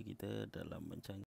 kembali kita dalam mencangkang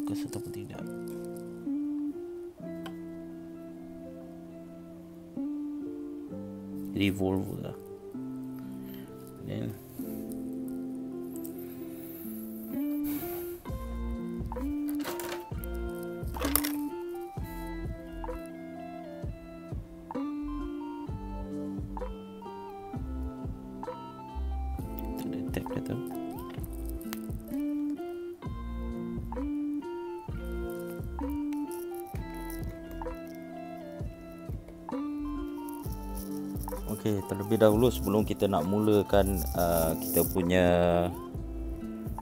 fokus ataupun tidak. Revolve lah. Then kita ada tap dia tu. Okey, terlebih dahulu sebelum kita nak mulakan kita punya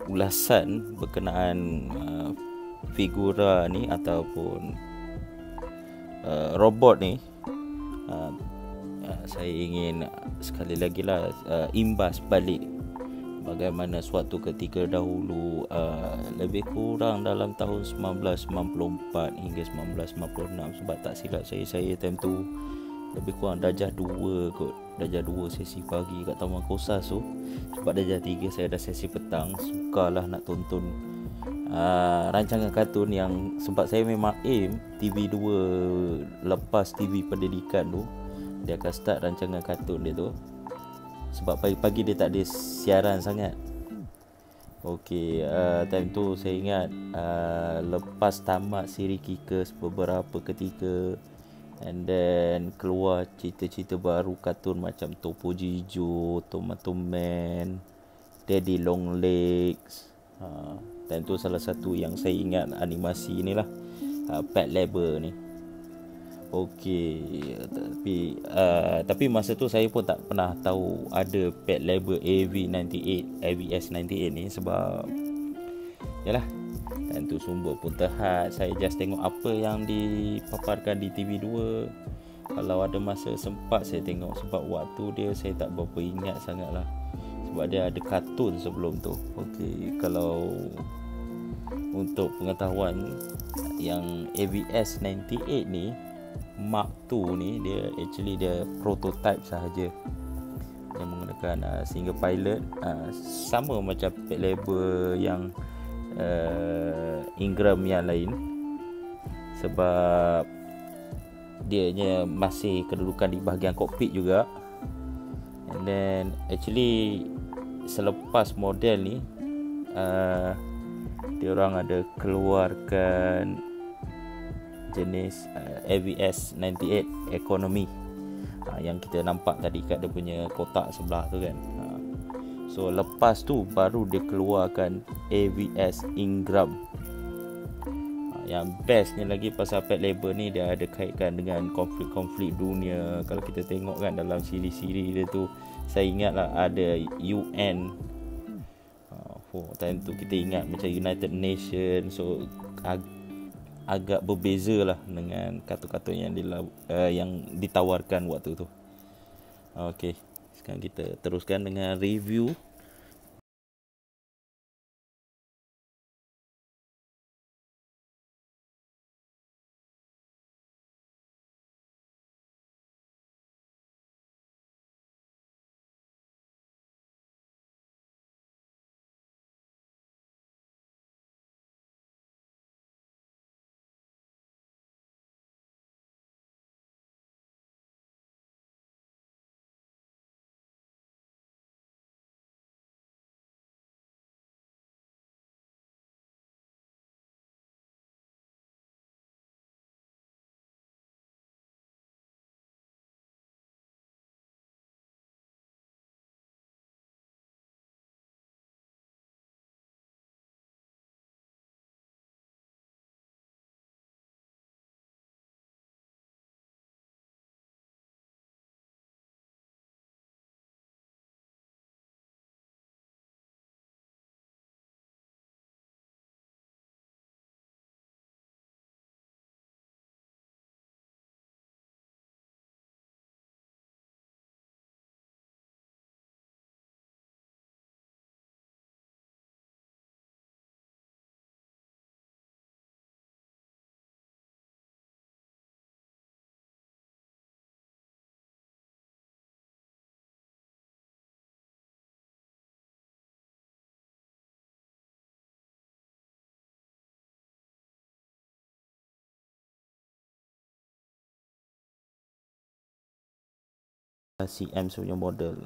ulasan berkenaan figura ni ataupun robot ni, saya ingin sekali lagi lah imbas balik bagaimana suatu ketika dahulu, lebih kurang dalam tahun 1994 hingga 1996, sebab tak silap saya time tu lebih kurang darjah 2 kot, darjah 2 sesi pagi kat Taman Kosas tu. Sebab darjah 3 saya ada sesi petang, sukalah nak tonton rancangan kartun yang, sebab saya memang aim TV2 lepas TV Pendidikan tu dia akan start rancangan kartun dia tu. sebab pagi-pagi dia tak ada siaran sangat. Okey, time tu saya ingat lepas tamat siri Kickers beberapa ketika, and then keluar cerita-cerita baru kartun macam Topo Jijo, Tomato Man, Daddy Long Legs. Time tu salah satu yang saya ingat animasi ni lah, Pet Labor ni. Okey, tapi masa tu saya pun tak pernah tahu ada Pet Labor AVS98 ni, sebab yalah, dan tu sumber pun terhad. Saya just tengok apa yang dipaparkan di TV2. Kalau ada masa sempat saya tengok, sebab waktu dia saya tak berapa ingat sangat lah, sebab dia ada kartun sebelum tu. Okey, kalau untuk pengetahuan, yang AVS98 ni, Mark II ni, dia actually dia prototype sahaja, yang menggunakan single pilot, sama macam Pet Labor yang Ingram yang lain, sebab dia masih kedudukan di bahagian kokpit juga. And then actually selepas model ni, dia orang ada keluarkan jenis AVS98 Economy, yang kita nampak tadi kat dia punya kotak sebelah tu kan. So lepas tu baru dia keluarkan AVS Ingram. Yang bestnya lagi pasal Pet Labor ni, dia ada kaitkan dengan konflik-konflik dunia. Kalau kita tengok kan dalam siri-siri dia tu, saya ingatlah ada UN. Time tu kita ingat macam United Nations. So agak berbeza lah dengan kartun-kartun yang ditawarkan waktu tu. Okey, sekarang kita teruskan dengan review. CM punya model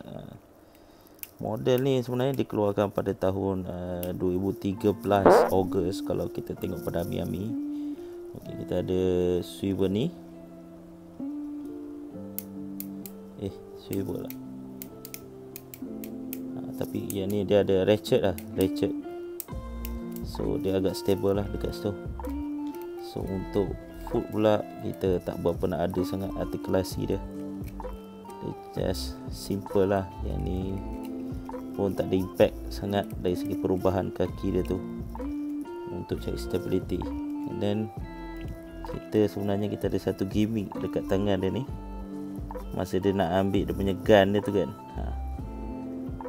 ni sebenarnya dikeluarkan pada tahun 2013 Ogos. Kalau kita tengok pada Miami. Okey, kita ada swivel ni. Swivel lah. Tapi yang ni dia ada ratchet. So dia agak stable lah dekat situ. So untuk foot pula, kita tak berapa nak ada sangat artikulasi dia. Just simple lah. Yang ni pun tak ada impact sangat dari segi perubahan kaki dia tu untuk cari stability. And then sebenarnya kita ada satu gimmick dekat tangan dia ni. Masa dia nak ambil dia punya gun dia tu kan,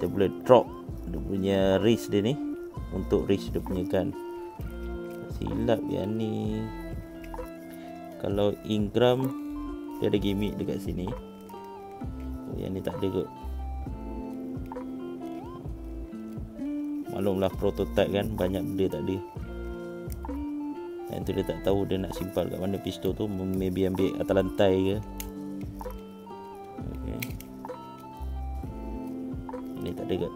dia boleh drop dia punya wrist dia ni untuk reach dia punya gun. Silap yang ni, kalau Ingram dia ada gimmick dekat sini. Yang ni tak ada kot. Maklumlah prototype kan, banyak benda tak ada. Dan tu dia tak tahu dia nak simpan kat mana pistol tu. Maybe ambil atas lantai ke. Okay. ada kat.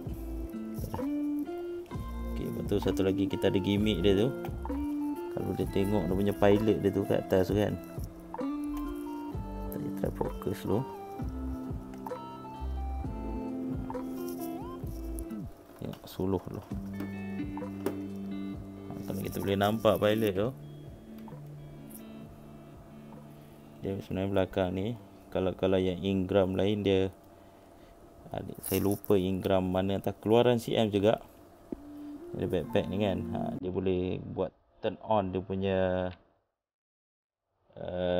Okay, betul, satu lagi kita ada gimmick dia tu. Kalau dia tengok dia punya pilot dia tu kat atas tu kan. Tadi try fokus dulu. Tengok suluh dulu. Kalau kita boleh nampak pilot tu, dia sebenarnya belakang ni. Kalau yang Ingram lain dia, saya lupa Ingram mana, entah keluaran CM juga. Dia backpack ni kan, dia boleh buat turn on dia punya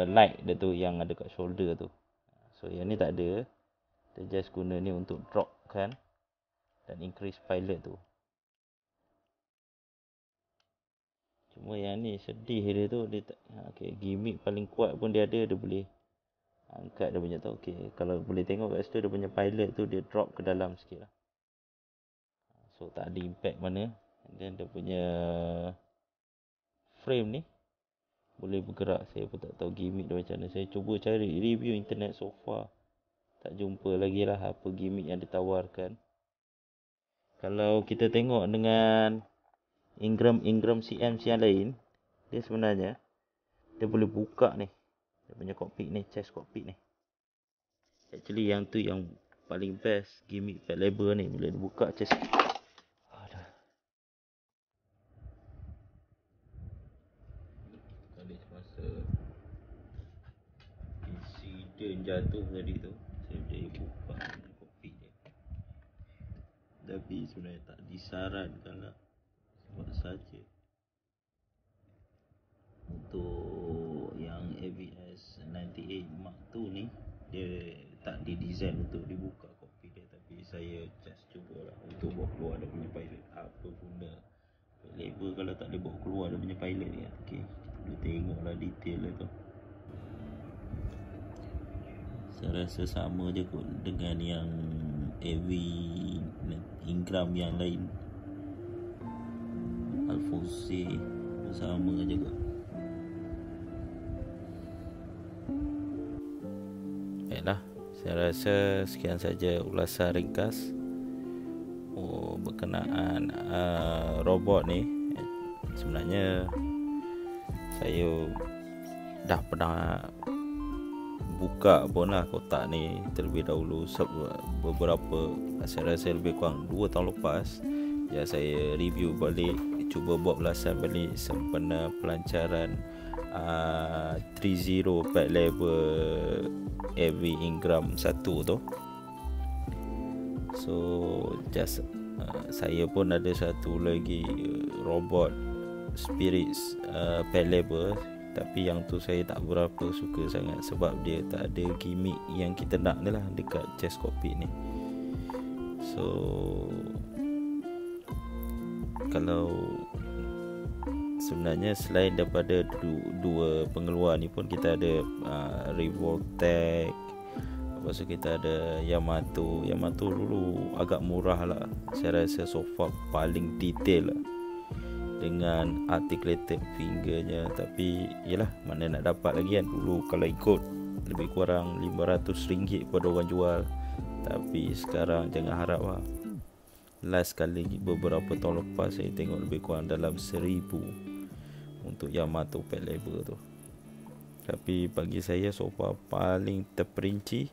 light dia tu yang ada kat shoulder tu. So yang ni tak ada. Dia just guna ni untuk drop kan dan increase pilot tu. Cuma yang ni sedih dia tu, dia tak, okay, gimmick paling kuat pun dia ada. Dia boleh angkat dia punya tu. Okay, kalau boleh tengok kat situ dia punya pilot tu dia drop ke dalam sikit lah. So tak ada impact mana. Dan dia punya frame ni boleh bergerak. Saya pun tak tahu gimmick dia macam mana. Saya cuba cari review internet so far, tak jumpa lagi lah apa gimmick yang ditawarkan. Kalau kita tengok dengan Ingram CM yang lain, dia sebenarnya dia boleh buka ni, dia punya cockpit ni, chest cockpit ni. Actually yang tu yang paling best, gimmick pad label ni, boleh buka chest. Kali semasa insiden jatuh tadi tu, saya boleh buka cockpit dia. Tapi sebenarnya tak disarankan lah. Sebab saja untuk yang AVS 98 Mark II ni, dia tak didesign untuk dibuka cockpit dia. Tapi saya just cubalah untuk bawa keluar dia punya pilot. Apa guna label kalau tak boleh bawa keluar dia punya pilot ni. Okay, kita tengoklah detail dia tu. Saya rasa sama je kot dengan yang AV Ingram yang lain, Alphonse sama je kot. Baiklah, saya rasa sekian saja ulasan ringkas berkenaan robot ni. Sebenarnya saya dah pernah buka pun lah kotak ni terlebih dahulu, beberapa, saya rasa lebih kurang 2 tahun lepas. Ya, saya review balik, cuba buat belasan balik sempena pelancaran 30 pad level AV Ingram 1 tu. So just saya pun ada satu lagi robot Spirits pad level, tapi yang tu saya tak berapa suka sangat sebab dia tak ada gimmick yang kita nak ni lah dekat chest cockpit ni. So kalau sebenarnya selain daripada dua pengeluar ni pun kita ada Revoltech, lepas tu kita ada Yamato dulu agak murah lah. Saya rasa so far paling detail lah dengan articulated fingernya. Tapi yelah, mana nak dapat lagi kan. Dulu kalau ikut lebih kurang RM500 pada orang jual. Tapi sekarang jangan harap lah. Last kali beberapa tahun lepas saya tengok lebih kurang dalam 1,000 untuk Yamato pad label tu. Tapi bagi saya so far paling terperinci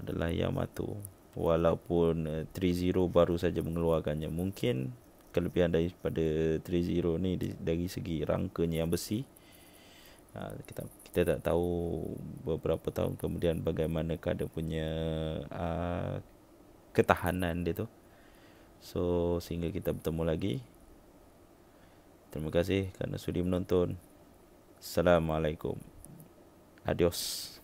adalah Yamato. Walaupun 30 baru saja mengeluarkannya, mungkin kelebihan daripada 30 ni dari segi rangkanya yang besi. Kita tak tahu beberapa tahun kemudian bagaimanakah dia punya ketahanan dia tu. So sehingga kita bertemu lagi, terima kasih kerana sudi menonton. Assalamualaikum. Adios.